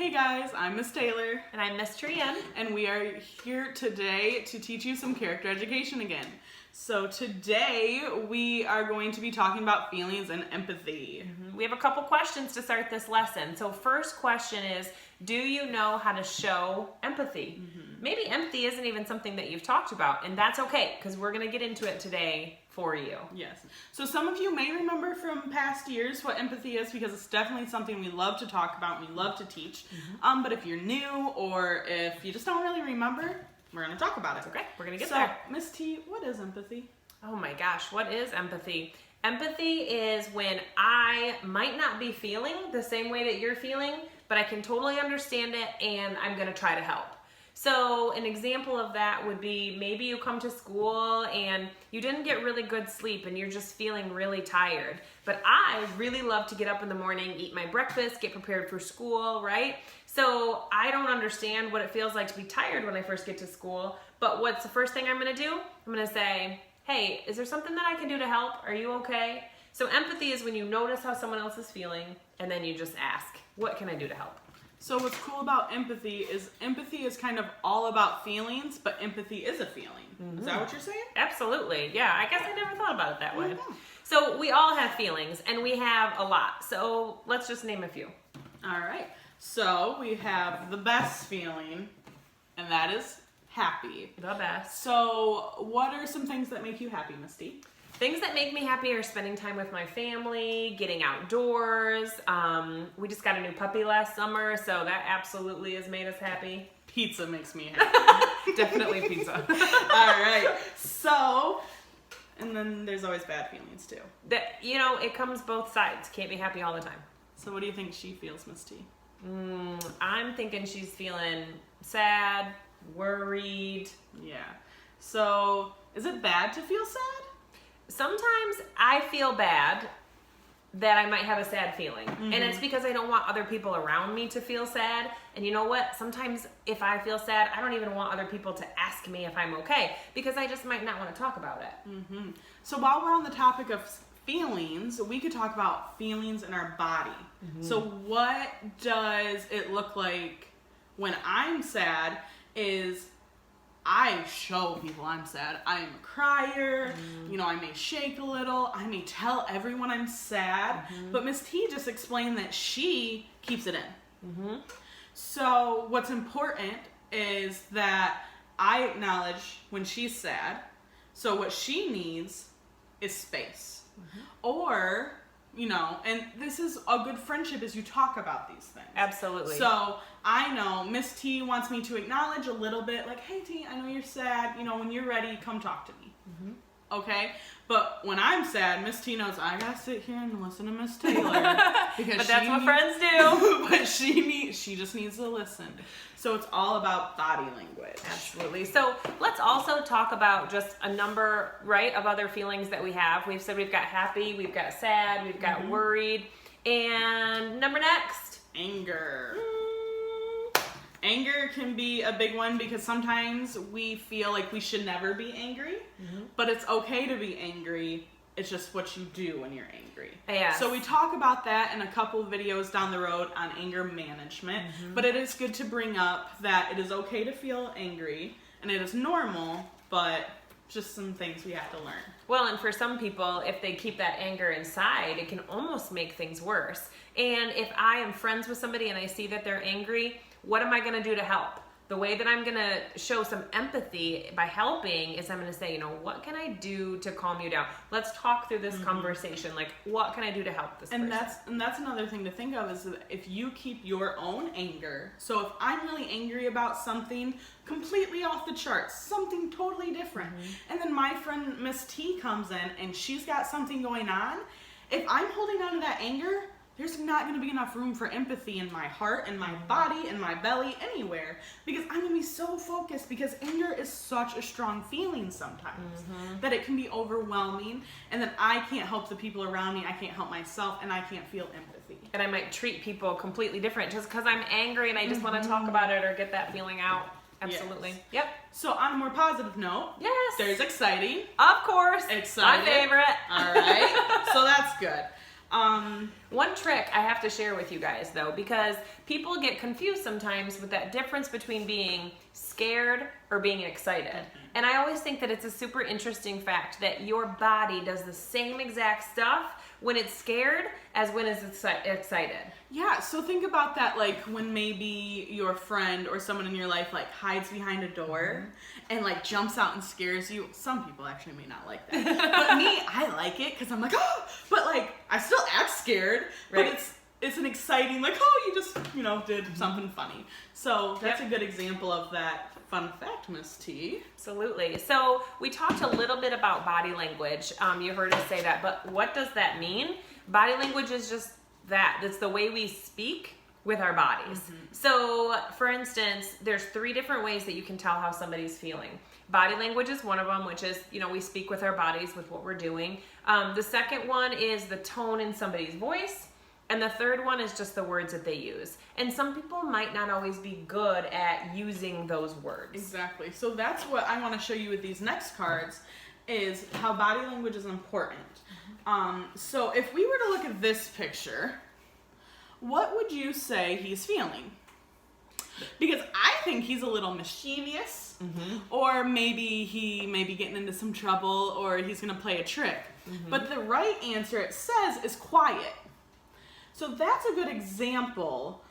Hey guys, I'm Miss Taylor. And I'm Miss Trian. And we are here today to teach you some character education again. So today we are going to be talking about feelings and empathy. We have a couple questions to start this lesson. So first question is, do you know how to show empathy? Maybe empathy isn't even something that you've talked about, and that's okay, because we're going to get into it today for you. Yes. So some of you may remember from past years what empathy is, because it's definitely something we love to talk about and we love to teach. But if you're new or if you just don't really remember, we're going to talk about it. Okay, we're going to get there. Miss T, what is empathy? Oh my gosh, what is empathy? Empathy is when I might not be feeling the same way that you're feeling, but I can totally understand it and I'm going to try to help. So an example of that would be maybe you come to school and you didn't get really good sleep and you're just feeling really tired. But I really love to get up in the morning, eat my breakfast, get prepared for school, right? So I don't understand what it feels like to be tired when I first get to school. But what's the first thing I'm going to do? I'm going to say, hey, is there something that I can do to help? Are you okay? So empathy is when you notice how someone else is feeling and then you just ask, what can I do to help? So what's cool about empathy is kind of all about feelings, but empathy is a feeling. Is that what you're saying? Absolutely. Yeah, I guess I never thought about it that way. So we all have feelings, and we have a lot. So let's just name a few. All right. So we have the best feeling, and that is happy. The best. So what are some things that make you happy, Misty? Things that make me happy are spending time with my family, getting outdoors. We just got a new puppy last summer, so that absolutely has made us happy. Pizza makes me happy. Definitely pizza. All right. So, and then there's always bad feelings too. That, you know, it comes both sides. Can't be happy all the time. So what do you think she feels, Misty? I'm thinking she's feeling sad, worried. Yeah. So is it bad to feel sad? Sometimes I feel bad that I might have a sad feeling. And it's because I don't want other people around me to feel sad. And you know what? Sometimes if I feel sad, I don't even want other people to ask me if I'm okay, because I just might not want to talk about it. So while we're on the topic of feelings, we could talk about feelings in our body. So what does it look like when I'm sad is I show people I'm sad. I am a crier. You know, I may shake a little. I may tell everyone I'm sad. But Miss T just explained that she keeps it in. So what's important is that I acknowledge when she's sad. So what she needs is space. Or, you know, and this is a good friendship is you talk about these things. Absolutely. So I know Miss T wants me to acknowledge a little bit, like, hey T, I know you're sad. You know, when you're ready, come talk to me. Okay? But when I'm sad, Miss T knows I gotta sit here and listen to Miss Taylor. Because but that's what friends do. But she just needs to listen. So it's all about body language. Absolutely. So let's also talk about just a number, right, of other feelings that we have. We've said we've got happy, we've got sad, we've got worried. And number next. Anger. Anger can be a big one because sometimes we feel like we should never be angry, but it's okay to be angry. It's just what you do when you're angry. Yes. So we talk about that in a couple of videos down the road on anger management, but it is good to bring up that it is okay to feel angry and it is normal, but just some things we have to learn. Well, and for some people, if they keep that anger inside, it can almost make things worse. And if I am friends with somebody and I see that they're angry, what am I going to do to help? The way that I'm going to show some empathy by helping is I'm going to say, you know, what can I do to calm you down? Let's talk through this conversation. Like, what can I do to help this person? And that's another thing to think of is that if you keep your own anger, so if I'm really angry about something completely off the charts, something totally different, and then my friend Miss T comes in and she's got something going on, if I'm holding on to that anger, there's not going to be enough room for empathy in my heart, in my body, in my belly, anywhere. Because I'm going to be so focused because anger is such a strong feeling sometimes that it can be overwhelming. And then I can't help the people around me, I can't help myself, and I can't feel empathy. And I might treat people completely different just because I'm angry and I just want to talk about it or get that feeling out. Absolutely. Yes. Yep. So on a more positive note, Yes. there's exciting. Of course. Excited. My favorite. All right. So that's good. One trick I have to share with you guys though, because people get confused sometimes with that difference between being scared or being excited. And I always think that it's a super interesting fact that your body does the same exact stuff when it's scared as when it's excited. Yeah, so think about that, like when maybe your friend or someone in your life like hides behind a door and like jumps out and scares you. Some people actually may not like that, but me, I like it because I'm like, oh, but like I still act scared, Right. but it's an exciting, like, oh, you just did something funny. So that's a good example of that fun fact, Miss T. Absolutely. So we talked a little bit about body language. You heard us say that, but what does that mean? Body language is just that. It's the way we speak with our bodies. So for instance, there's 3 different ways that you can tell how somebody's feeling. Body language is one of them, which is, we speak with our bodies with what we're doing. The second one is the tone in somebody's voice. And the third one is just the words that they use. And some people might not always be good at using those words. Exactly. So that's what I want to show you with these next cards, is how body language is important. So if we were to look at this picture, what would you say he's feeling? Because I think he's a little mischievous, or maybe he may be getting into some trouble, or he's going to play a trick. But the right answer, it says, is quiet. So that's a good example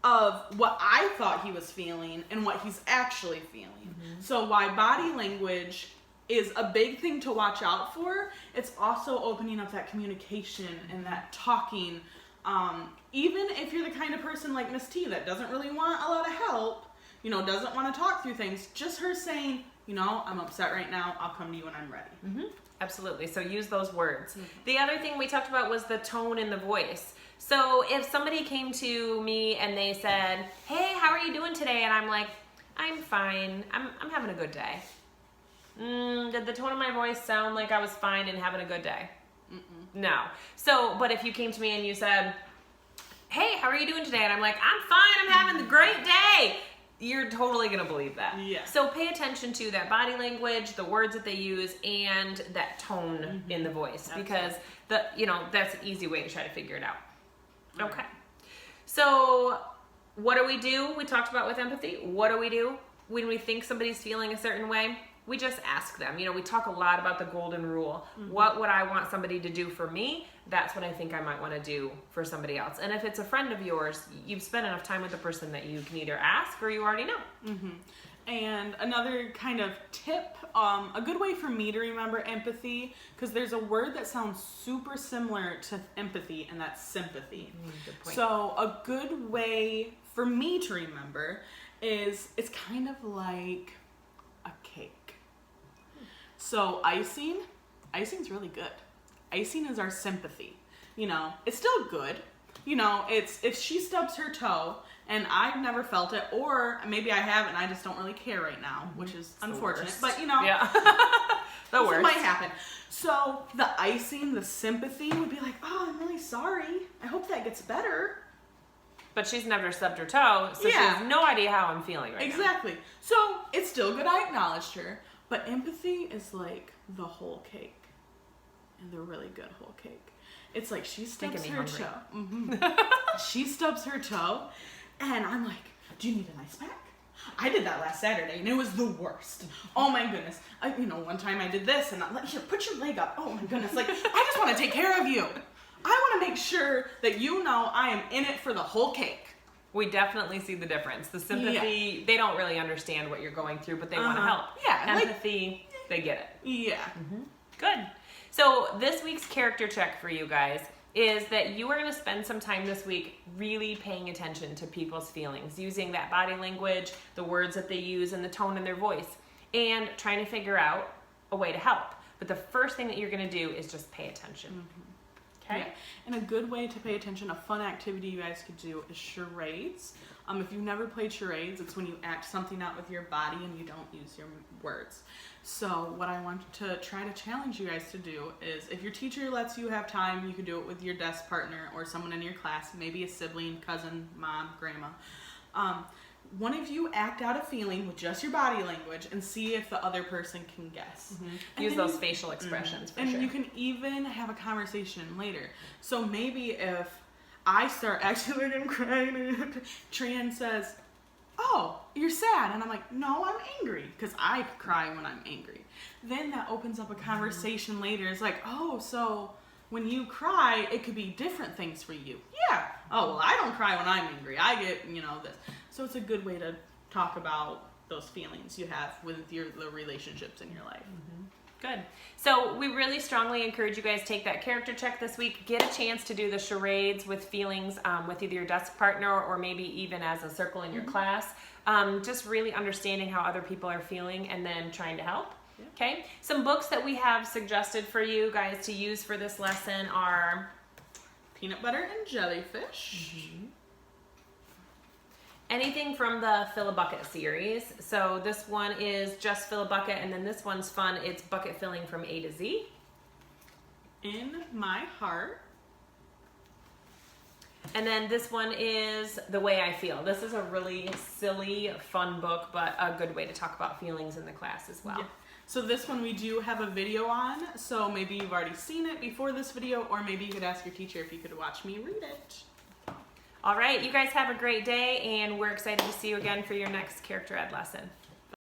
of what I thought he was feeling and what he's actually feeling. So why body language is a big thing to watch out for, it's also opening up that communication and that talking. Even if you're the kind of person like Miss T that doesn't really want a lot of help, doesn't want to talk through things, just her saying, I'm upset right now, I'll come to you when I'm ready. Absolutely. So use those words. The other thing we talked about was the tone in the voice. So if somebody came to me and they said, hey, how are you doing today? And I'm like, I'm fine. I'm having a good day. Did the tone of my voice sound like I was fine and having a good day? No. So, but if you came to me and you said, hey, how are you doing today? And I'm like, I'm fine. I'm having a great day. You're totally going to believe that. Yeah. So pay attention to that body language, the words that they use, and that tone in the voice. Because that's an easy way to try to figure it out. Okay. So what do? We talked about with empathy. What do we do when we think somebody's feeling a certain way? We just ask them. We talk a lot about the golden rule. What would I want somebody to do for me? That's what I think I might want to do for somebody else. And if it's a friend of yours, you've spent enough time with the person that you can either ask or you already know. And another kind of tip, a good way for me to remember empathy, because there's a word that sounds super similar to empathy, and that's sympathy. Good point. So a good way for me to remember is, it's kind of like a cake. So icing's really good. Icing is our sympathy. It's still good. It's if she stubs her toe and I've never felt it, or maybe I have and I just don't really care right now, which is unfortunate. But yeah. The worst. It might happen. So the icing, the sympathy would be like, oh, I'm really sorry. I hope that gets better. But she's never stubbed her toe, so she has no idea how I'm feeling right now. Exactly. So it's still good I acknowledged her, but empathy is like the whole cake. And the really good whole cake. It's like she stubs her toe. She stubs her toe, and I'm like, do you need an ice pack? I did that last Saturday, and it was the worst. Oh my goodness. One time I did this, and I'm like, here, put your leg up. Oh my goodness. Like, I just want to take care of you. I want to make sure that I am in it for the whole cake. We definitely see the difference. The sympathy, they don't really understand what you're going through, but they want to help. Yeah. Empathy, they get it. Yeah. Good. So this week's character check for you guys is that you are going to spend some time this week really paying attention to people's feelings, using that body language, the words that they use, and the tone in their voice, and trying to figure out a way to help. But the first thing that you're going to do is just pay attention. Okay? Yeah. And a good way to pay attention, a fun activity you guys could do is charades. If you've never played charades, it's when you act something out with your body and you don't use your words. So what I want to try to challenge you guys to do is, if your teacher lets you have time, you can do it with your desk partner or someone in your class, maybe a sibling, cousin, mom, grandma. one of you act out a feeling with just your body language and see if the other person can guess. Use those facial expressions for and sure. you can even have a conversation later. So maybe if I start acting like I'm crying and Tran says, oh, you're sad. And I'm like, no, I'm angry. Because I cry when I'm angry. Then that opens up a conversation later. It's like, oh, so when you cry, it could be different things for you. Yeah. Oh, well, I don't cry when I'm angry. I get, this. So it's a good way to talk about those feelings you have with the relationships in your life. Good. So we really strongly encourage you guys take that character check this week. Get a chance to do the charades with feelings with either your desk partner or maybe even as a circle in your class. Just really understanding how other people are feeling and then trying to help. Yeah. Okay. Some books that we have suggested for you guys to use for this lesson are Peanut Butter and Jellyfish. Anything from the Fill a Bucket series. So this one is just fill a bucket, and then this one's fun. It's bucket filling from A to Z. In My Heart. And then this one is The Way I Feel. This is a really silly, fun book, but a good way to talk about feelings in the class as well. Yeah. So this one we do have a video on, so maybe you've already seen it before this video, or maybe you could ask your teacher if you could watch me read it. All right, you guys have a great day, and we're excited to see you again for your next Character Ed lesson.